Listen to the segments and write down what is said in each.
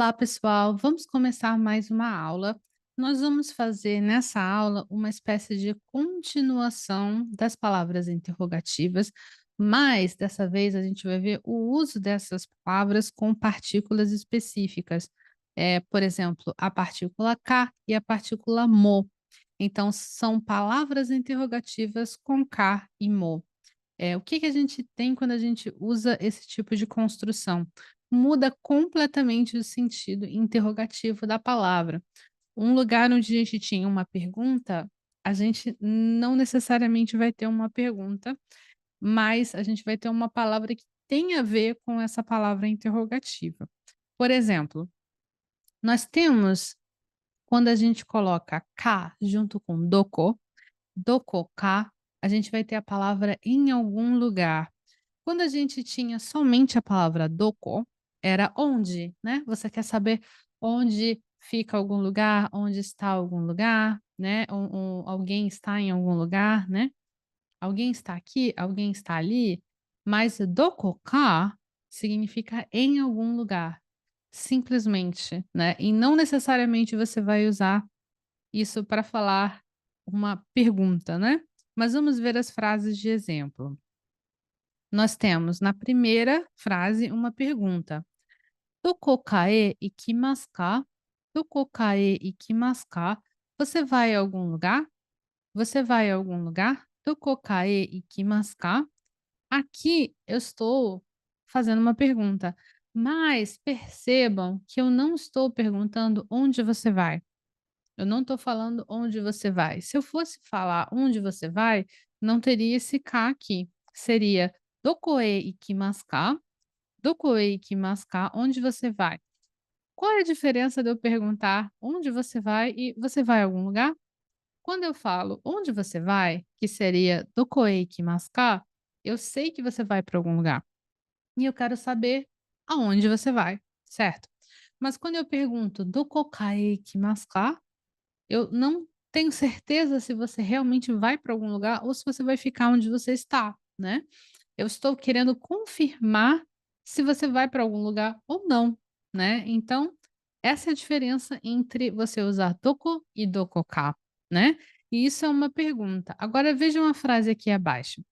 Olá, pessoal. Vamos começar mais uma aula. Nós vamos fazer nessa aula uma espécie de continuação das palavras interrogativas, mas dessa vez a gente vai ver o uso dessas palavras com partículas específicas. Por exemplo, a partícula K e a partícula mo. Então, são palavras interrogativas com K e mo. O que que a gente tem quando a gente usa esse tipo de construção? Muda completamente o sentido interrogativo da palavra. Um lugar onde a gente tinha uma pergunta, a gente não necessariamente vai ter uma pergunta, mas a gente vai ter uma palavra que tem a ver com essa palavra interrogativa. Por exemplo, nós temos, quando a gente coloca "ka" junto com "doko", a gente vai ter a palavra "em algum lugar". Quando a gente tinha somente a palavra "doko", era onde, né, você quer saber onde fica algum lugar, onde está algum lugar, né, alguém está em algum lugar, né, alguém está aqui, alguém está ali, mas "dokoka" significa em algum lugar, simplesmente, né, e não necessariamente você vai usar isso para falar uma pergunta, né. Mas vamos ver as frases de exemplo. Nós temos na primeira frase uma pergunta: "Doko ka e ikimasu ka?" "Doko ka e ikimasu ka?" Você vai a algum lugar? Você vai a algum lugar? "Doko ka e ikimasu ka?" Aqui eu estou fazendo uma pergunta, mas percebam que eu não estou perguntando onde você vai. Eu não estou falando onde você vai. Se eu fosse falar onde você vai, não teria esse "ka" aqui. Seria "Doko e ikimasu ka?" "Doko e ikimasu ka?" Onde você vai? Qual é a diferença de eu perguntar onde você vai e você vai a algum lugar? Quando eu falo onde você vai, que seria "Doko e ikimasu ka?", eu sei que você vai para algum lugar e eu quero saber aonde você vai, certo? Mas quando eu pergunto "Doko ka e ikimasu ka?", eu não tenho certeza se você realmente vai para algum lugar ou se você vai ficar onde você está, né. Eu estou querendo confirmar se você vai para algum lugar ou não, né. Então, essa é a diferença entre você usar "doko" e "dokoka", né. E isso é uma pergunta. Agora veja uma frase aqui abaixo: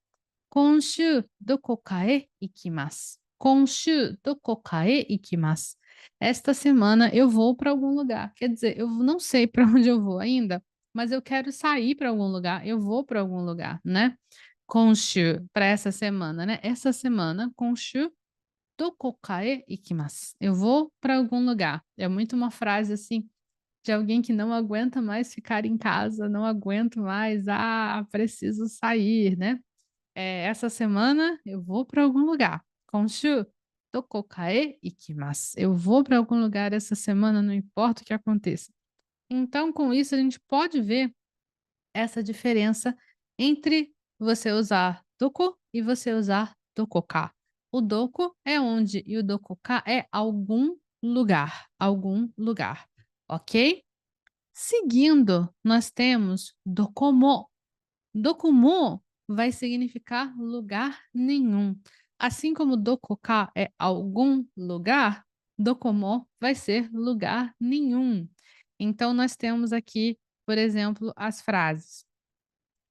"Konshu dokoka e ikimasu. Konshu dokoka e ikimasu." Esta semana eu vou para algum lugar. Quer dizer, eu não sei para onde eu vou ainda, mas eu quero sair para algum lugar, eu vou para algum lugar, né. Konshu, para essa semana, né. Essa semana, konshu dokoka e ikimasu. Eu vou para algum lugar. É muito uma frase, assim, de alguém que não aguenta mais ficar em casa, não aguento mais, preciso sair, né. Essa semana eu vou para algum lugar. Konshu dokoka e ikimasu. Eu vou para algum lugar essa semana, não importa o que aconteça. Então, com isso, a gente pode ver essa diferença entre você usar doko e você usar dokoka. O doko é onde e o dokoka é algum lugar, ok? Seguindo, nós temos dokomo. Dokomo vai significar lugar nenhum. Assim como dokoka é algum lugar, dokomo vai ser lugar nenhum. Então, nós temos aqui, por exemplo, as frases: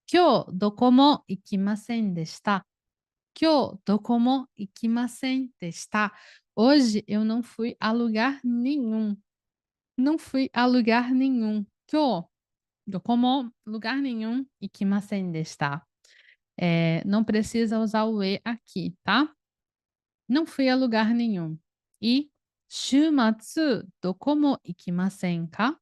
"Kyou dokomo ikimasen deshita." "Kyou dokomo ikimasen deshita." Hoje eu não fui a lugar nenhum. Não fui a lugar nenhum. Kyou dokomo, lugar nenhum, ikimasen deshita. Não precisa usar o "e" aqui, tá? Não fui a lugar nenhum. E "Shumatsu dokomo ikimasen ka?"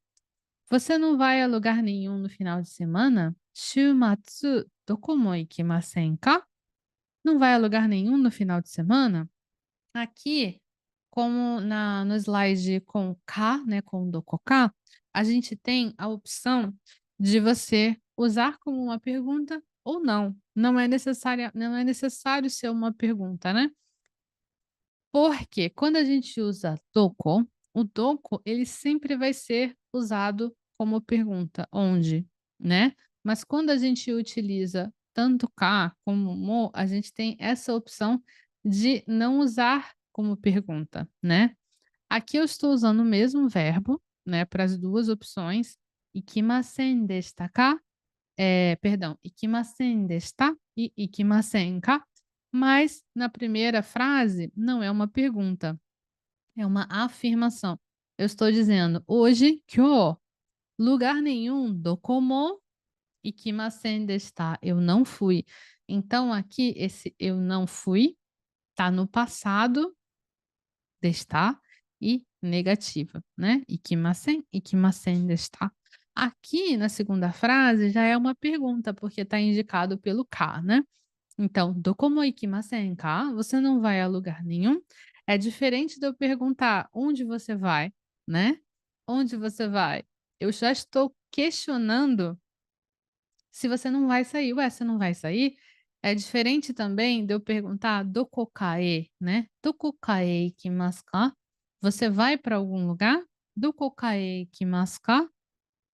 Você não vai a lugar nenhum no final de semana? "Shumatsu dokomo ikimasen ka?" Não vai a lugar nenhum no final de semana? Aqui, como no slide com "ka", né, com "dokoka", a gente tem a opção de você usar como uma pergunta ou não. Não é necessário ser uma pergunta, né. Porque quando a gente usa "doko", o "doko" ele sempre vai ser usado como pergunta, onde, né. Mas quando a gente utiliza tanto "ka" como "mo", a gente tem essa opção de não usar como pergunta, né. Aqui eu estou usando o mesmo verbo, né, para as duas opções. Ikimasen deshita ka? Perdão, ikimasen deshita e ikimasen ka? Mas na primeira frase não é uma pergunta, é uma afirmação. Eu estou dizendo hoje, kyo, lugar nenhum, dokomo ikimasen deshita. Eu não fui. Então aqui esse eu não fui tá no passado desta e negativa, né? Ikimasen desta. Aqui na segunda frase já é uma pergunta, porque está indicado pelo ka, né? Então, dokomo ikimasen ka? Você não vai a lugar nenhum? É diferente de eu perguntar onde você vai, né? Onde você vai? Eu já estou questionando se você não vai sair. Ué, você não vai sair? É diferente também de eu perguntar dokokae, né? Dokokae ikimasu ka? Você vai para algum lugar? Dokokae ikimasu ka?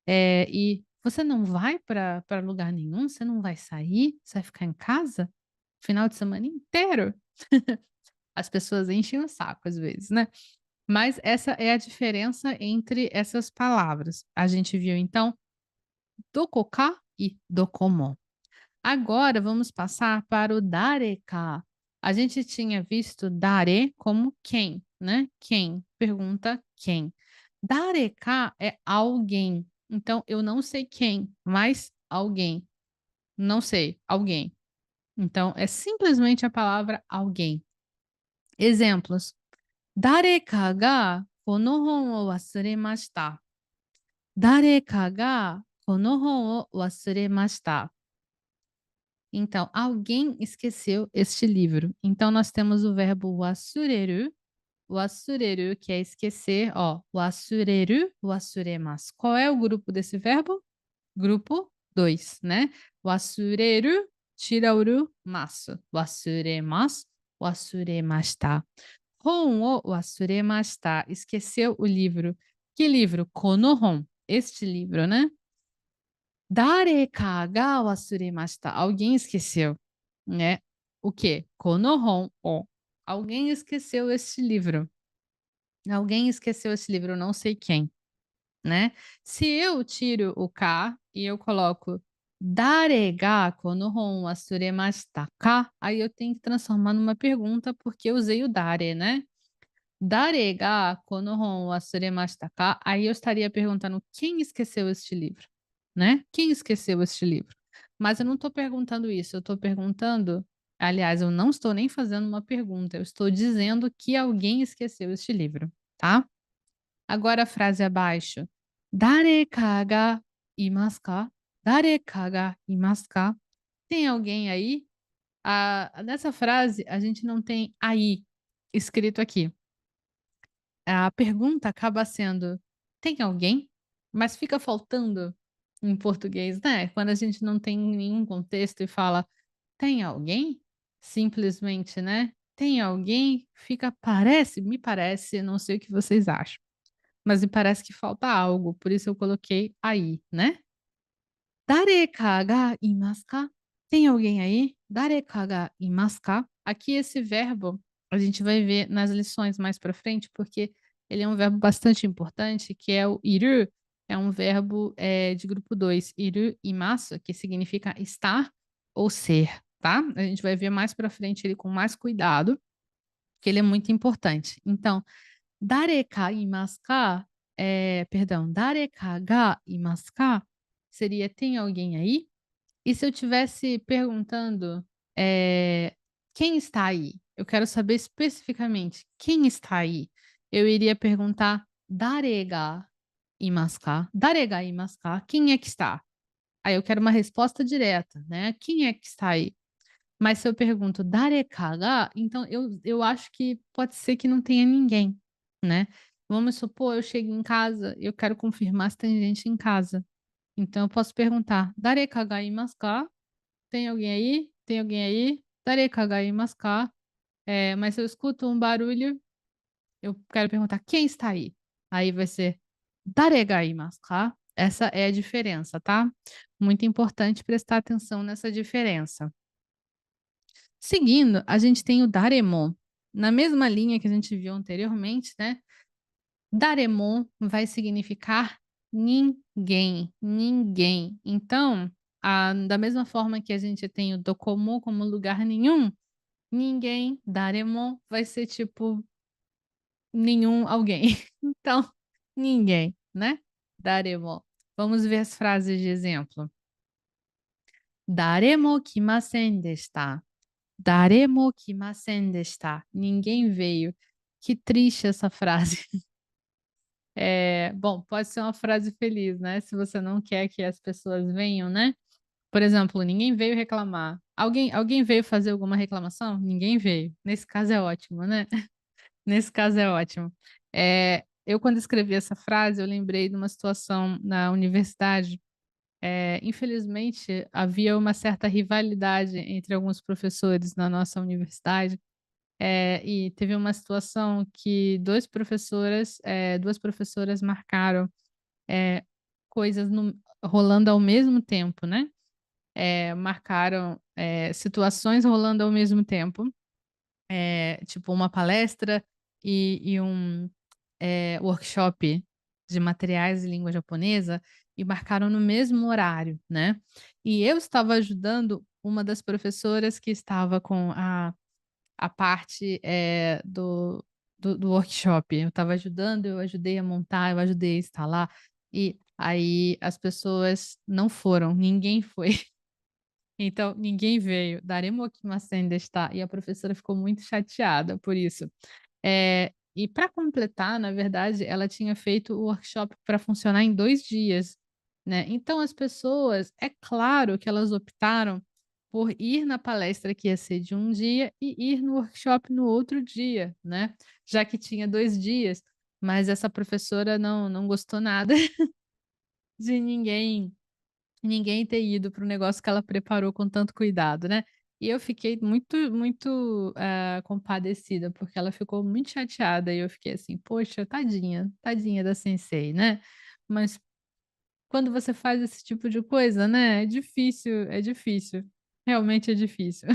E você não vai para lugar nenhum? Você não vai sair? Você vai ficar em casa? Final de semana inteiro? As pessoas enchem o saco às vezes, né? Mas essa é a diferença entre essas palavras. A gente viu então dokoka e dokomo. Agora vamos passar para o dareka. A gente tinha visto dare como quem, né? Quem? Pergunta quem. Dareka é alguém. Então eu não sei quem, mas alguém. Não sei, alguém. Então é simplesmente a palavra alguém. Exemplos. Dareka ga kono hon o wasuremashita. Dareka ga kono hon o wasuremashita. Então, alguém esqueceu este livro. Então, nós temos o verbo wasureru, que é esquecer, ó, wasureru, wasuremasu. Qual é o grupo desse verbo? Grupo 2, né? Wasureru, shirauru, masu. Wasuremasu, wasuremashita. Hon o wasuremashita. Esqueceu o livro. Que livro? Kono hon. Este livro, né? Dareka ga wasuremashita. Alguém esqueceu, né? O quê? Kono hon o. Alguém esqueceu este livro. Alguém esqueceu esse livro, eu não sei quem, né? Se eu tiro o ka e eu coloco dare ga kono hon wasuremashita ka, aí eu tenho que transformar numa pergunta porque eu usei o dare, né? Dare ga kono hon wasuremashita ka? Aí eu estaria perguntando quem esqueceu este livro, né? Quem esqueceu este livro? Mas eu não estou perguntando isso, eu estou perguntando, aliás, eu não estou nem fazendo uma pergunta, eu estou dizendo que alguém esqueceu este livro, tá? Agora a frase abaixo. Dare ka ga imasu ka? Dare ka ga imasu ka? Tem alguém aí? Nessa frase, a gente não tem aí escrito aqui. A pergunta acaba sendo: tem alguém? Mas fica faltando em português, né? Quando a gente não tem nenhum contexto e fala: tem alguém? Simplesmente, né? Tem alguém? Fica, me parece, não sei o que vocês acham, mas me parece que falta algo, por isso eu coloquei aí, né? Dareka ga imasu ka? Tem alguém aí? Dareka ga imasu ka? Aqui esse verbo a gente vai ver nas lições mais para frente, porque ele é um verbo bastante importante, que é o iru, é um verbo de grupo 2, iru imasu, que significa estar ou ser, tá? A gente vai ver mais para frente ele com mais cuidado, porque ele é muito importante. Então, dareka imasu ka? Perdão, dareka ga imasu ka? Seria tem alguém aí? E se eu tivesse perguntando, quem está aí? Eu quero saber especificamente quem está aí. Eu iria perguntar dare ga imasu ka? Dare ga imasu ka? Quem é que está? Aí eu quero uma resposta direta, né? Quem é que está aí? Mas se eu pergunto dare ka ga, então eu acho que pode ser que não tenha ninguém, né? Vamos supor, eu chego em casa, eu quero confirmar se tem gente em casa. Então eu posso perguntar, dare ka ga imasu ka? Tem alguém aí? Tem alguém aí? Dare ka ga imasu ka? Mas se eu escuto um barulho, eu quero perguntar quem está aí? Aí vai ser dare ga imasu ka? Essa é a diferença, tá? Muito importante prestar atenção nessa diferença. Seguindo, a gente tem o daremon. Na mesma linha que a gente viu anteriormente, né? Daremon vai significar ninguém, ninguém. Então, da mesma forma que a gente tem o dokomo como lugar nenhum, ninguém, daremon, vai ser tipo nenhum alguém. Então, ninguém, né? Daremon. Vamos ver as frases de exemplo. Daremo kimasen deshita. Daremo kimasen deshita. Ninguém veio. Que triste essa frase. Bom, pode ser uma frase feliz, né? Se você não quer que as pessoas venham, né? Por exemplo, ninguém veio reclamar. Alguém veio fazer alguma reclamação? Ninguém veio. Nesse caso é ótimo, né? Nesse caso é ótimo. Eu, quando escrevi essa frase, eu lembrei de uma situação na universidade. Infelizmente, havia uma certa rivalidade entre alguns professores na nossa universidade. E teve uma situação que duas professoras marcaram coisas rolando ao mesmo tempo, né? Marcaram situações rolando ao mesmo tempo, tipo uma palestra e um workshop de materiais de língua japonesa, e marcaram no mesmo horário, né? E eu estava ajudando uma das professoras que estava com a parte do workshop. Eu estava ajudando, eu ajudei a montar, eu ajudei a instalar, e aí as pessoas não foram, ninguém foi. Então, ninguém veio. Daremo okimasen deshita. E a professora ficou muito chateada por isso. E para completar, na verdade, ela tinha feito o workshop para funcionar em 2 dias, né? Então, as pessoas, é claro que elas optaram por ir na palestra que ia ser de um dia e ir no workshop no outro dia, né? Já que tinha 2 dias. Mas essa professora não gostou nada de ninguém ter ido para o negócio que ela preparou com tanto cuidado, né? E eu fiquei muito, muito compadecida, porque ela ficou muito chateada e eu fiquei assim, poxa, tadinha, tadinha da sensei, né? Mas quando você faz esse tipo de coisa, né? É difícil, realmente é difícil.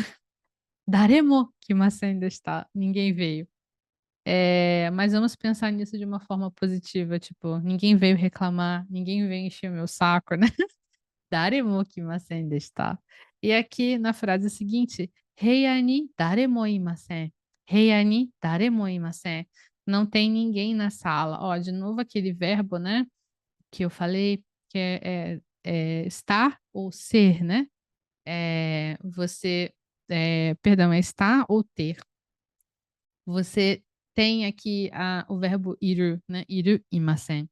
Daremo kimasen deshita, ninguém veio. Mas vamos pensar nisso de uma forma positiva, tipo, ninguém veio reclamar, ninguém veio encher o meu saco, né? Daremo kimasen deshita. E aqui na frase seguinte, Heia ni daremo imasen. Heia ni daremo imasen. Não tem ninguém na sala. Ó, de novo aquele verbo, né? Que eu falei, que é estar ou ser, né? Perdão, é estar ou ter. Você tem aqui o verbo iru, né? Iru imasen.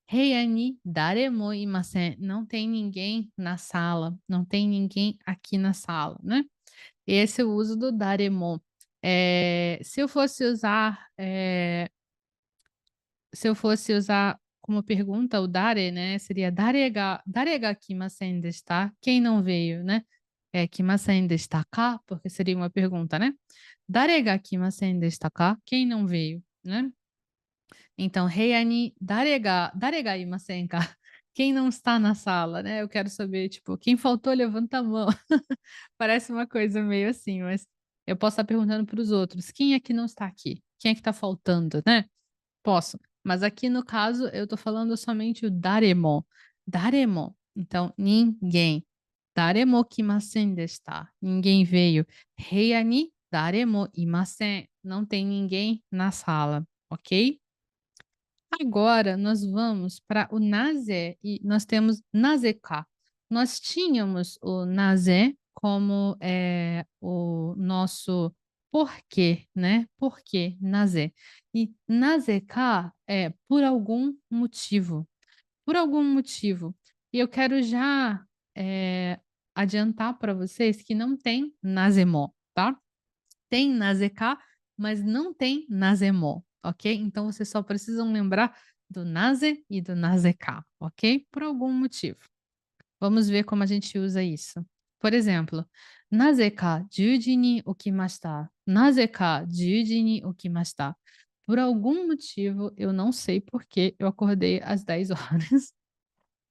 Heia ni daremo imasen. Não tem ninguém na sala. Não tem ninguém aqui na sala, né? Esse é o uso do daremo. Se eu fosse usar, como pergunta o dare, né? Seria darega kimasen deshita? Quem não veio, né? Kimasen deshita ka? Porque seria uma pergunta, né? Darega kimasen deshita ka? Quem não veio, né? Então, heia ni darega imasen ka? Quem não está na sala, né? Eu quero saber, tipo, quem faltou, levanta a mão. Parece uma coisa meio assim, mas eu posso estar perguntando para os outros, quem é que não está aqui? Quem é que está faltando, né? Posso. Mas aqui no caso, eu estou falando somente o daremo. Daremo. Então, ninguém. Daremo kimasen deshita. Ninguém veio. Heia ni daremo imasen. Não tem ninguém na sala, ok? Agora nós vamos para o naze e nós temos nazeka. Nós tínhamos o naze como o nosso porquê, né? Porquê, naze. E nazeka é por algum motivo. Por algum motivo. E eu quero já adiantar para vocês que não tem nazemo, tá? Tem Nazeka, mas não tem Nazemo, ok? Então vocês só precisam lembrar do Naze e do Nazeka, ok? Por algum motivo. Vamos ver como a gente usa isso. Por exemplo, Nazeka 10時に起きました. Nazeka 10時に起きました. Por algum motivo, eu não sei por que eu acordei às 10 horas.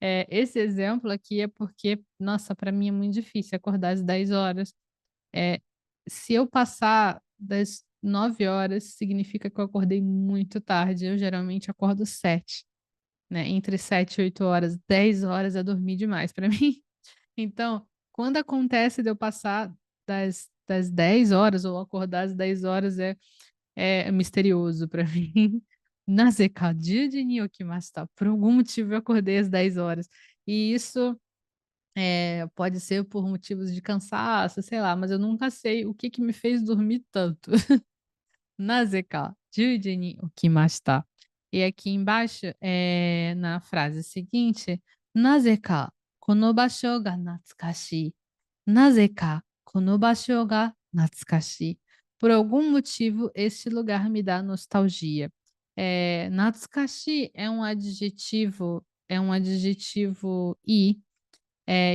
Esse exemplo aqui é porque, nossa, para mim é muito difícil acordar às 10 horas. É, se eu passar 9 horas significa que eu acordei muito tarde, eu geralmente acordo 7, né, entre 7 e 8 horas, 10 horas é dormir demais para mim. Então, quando acontece de eu passar das 10 horas ou acordar às 10 horas é misterioso para mim. Naze ka 10時に起きました. Por algum motivo eu acordei às 10 horas. E isso, pode ser por motivos de cansaço, sei lá, mas eu nunca sei o que que me fez dormir tanto. なぜか10時に起きました. E aqui embaixo, na frase seguinte, なぜかこの場所が懐かしい. なぜかこの場所が懐かしい. Por algum motivo, este lugar me dá nostalgia. Natsukashi é um adjetivo "i",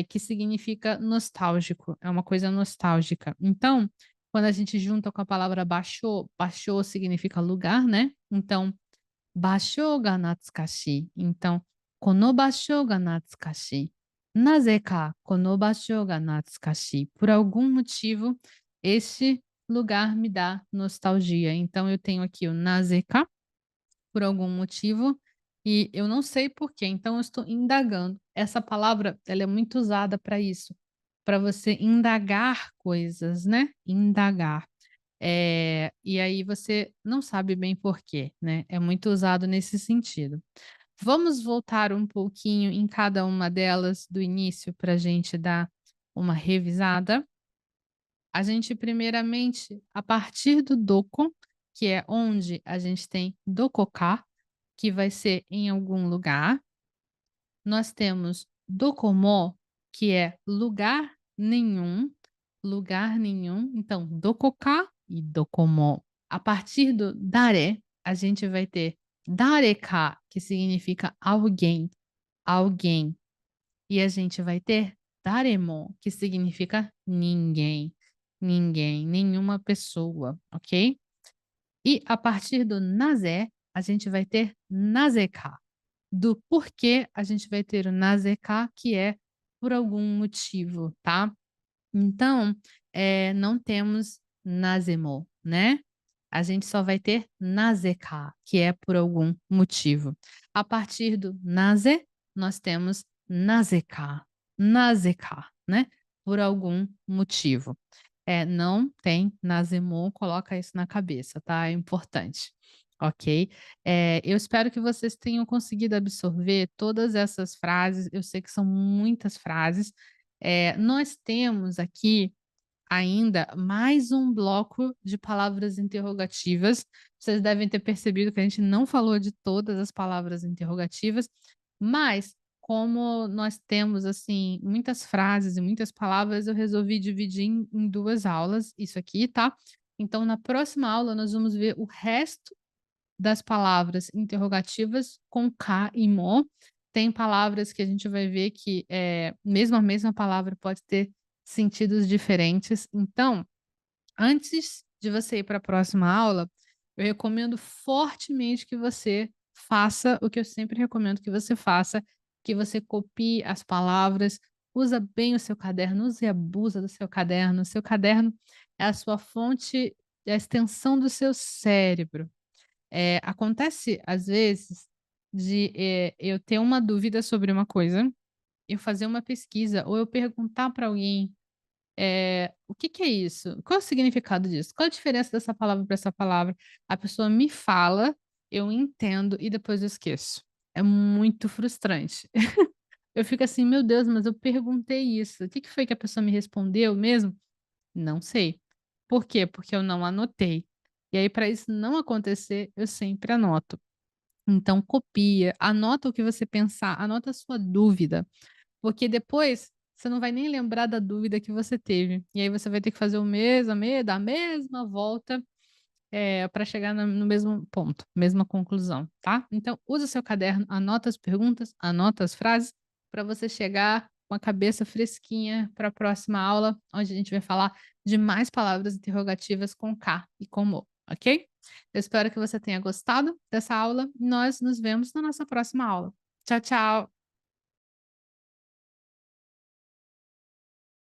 que significa nostálgico, é uma coisa nostálgica. Então, quando a gente junta com a palavra "basho", "basho" significa lugar, né, então, "basho ga natsukashi", então, "kono basho ga natsukashi", "Naze kono basho ga natsukashi", por algum motivo, esse lugar me dá nostalgia. Então eu tenho aqui o "naze por algum motivo, e eu não sei por quê, então eu estou indagando. Essa palavra, ela é muito usada para isso, para você indagar coisas, né, indagar. E aí você não sabe bem por quê, né, é muito usado nesse sentido. Vamos voltar um pouquinho em cada uma delas do início para a gente dar uma revisada. A gente primeiramente, a partir do doko, que é onde a gente tem dokoka, que vai ser em algum lugar. Nós temos dokomo, que é lugar nenhum. Então, dokoka e dokomo. A partir do dare, a gente vai ter dareka, que significa alguém, alguém. E a gente vai ter daremo, que significa ninguém, ninguém, nenhuma pessoa, ok? E a partir do naze, a gente vai ter nazeka. Do porquê, a gente vai ter o nazeka, que é por algum motivo, tá? Então, não temos nazemo, né? A gente só vai ter nazeka, que é por algum motivo. A partir do naze, nós temos nazeka, nazeka, né? Por algum motivo. Não tem nazemo, coloca isso na cabeça, tá? É importante, ok? Eu espero que vocês tenham conseguido absorver todas essas frases. Eu sei que são muitas frases. Nós temos aqui ainda mais um bloco de palavras interrogativas. Vocês devem ter percebido que a gente não falou de todas as palavras interrogativas, mas como nós temos assim muitas frases e muitas palavras, eu resolvi dividir em 2 aulas isso aqui, tá? Então, na próxima aula, nós vamos ver o resto das palavras interrogativas com "ka" e "mo". Tem palavras que a gente vai ver que, mesmo a mesma palavra pode ter sentidos diferentes. Então, antes de você ir para a próxima aula, eu recomendo fortemente que você faça o que eu sempre recomendo que você faça, que você copie as palavras, usa bem o seu caderno, use e abusa do seu caderno. O seu caderno é a sua fonte, é a extensão do seu cérebro. Acontece, às vezes, de, eu ter uma dúvida sobre uma coisa, eu fazer uma pesquisa ou eu perguntar para alguém, "O que que é isso? Qual é o significado disso? Qual a diferença dessa palavra para essa palavra?". A pessoa me fala, eu entendo e depois eu esqueço. É muito frustrante. Eu fico assim: "Meu Deus, mas eu perguntei isso. O que que foi que a pessoa me respondeu mesmo?". Não sei. Por quê? Porque eu não anotei. E aí, para isso não acontecer, eu sempre anoto. Então copia, anota o que você pensar, anota a sua dúvida, porque depois você não vai nem lembrar da dúvida que você teve. E aí você vai ter que fazer o mesmo a mesma volta, para chegar no mesmo ponto, mesma conclusão, tá? Então usa o seu caderno, anota as perguntas, anota as frases, para você chegar com a cabeça fresquinha para a próxima aula, onde a gente vai falar de mais palavras interrogativas com "ka" e com "mo", ok? Eu espero que você tenha gostado dessa aula. Nós nos vemos na nossa próxima aula. Tchau, tchau.